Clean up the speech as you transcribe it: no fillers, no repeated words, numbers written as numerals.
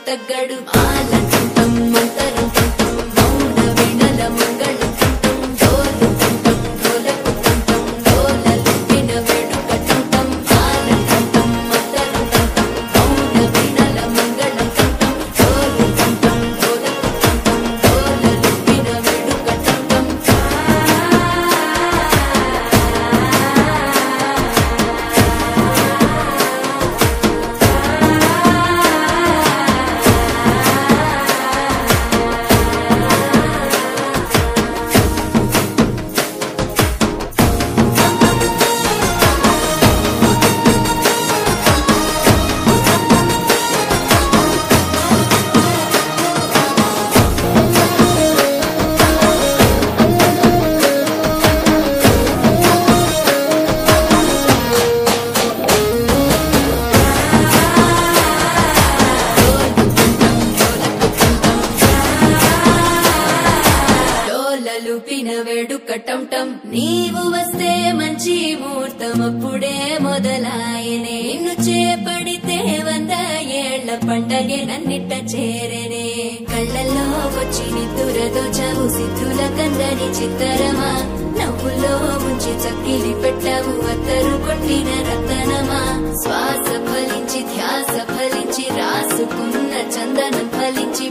తగ్గడు ఆలంటం మంతరం తంతం మౌన వినల మంగళం తంతం డోలు తంతం డోలకు తంతం డోలలు విన వేడుక తంతం ఆలంటం మంతరం తంతం మౌన వినల మంగళం తంతం డోలు తంతం డోలకు తంతం డోలలు విన వేడుక తంతం లూపిన వేడుక టంటం నీవు వస్తే మంచి ముహూర్తం అప్పుడే మొదలాయనే నిన్ను చేపడితే 100 ఏళ్ల పండగే నన్నిట్ట చేరనే కళ్ళల్లో వచ్చి నిద్దురతో చవు సిద్ధుల కందని చిత్తరమా నవ్వులో ముంచి చక్కిలి పెట్టావు అత్తరు కొట్టిన రతనమా శ్వాస ఫలించి ధ్యాస ఫలించి రాసుకున్న చందనం ఫలించి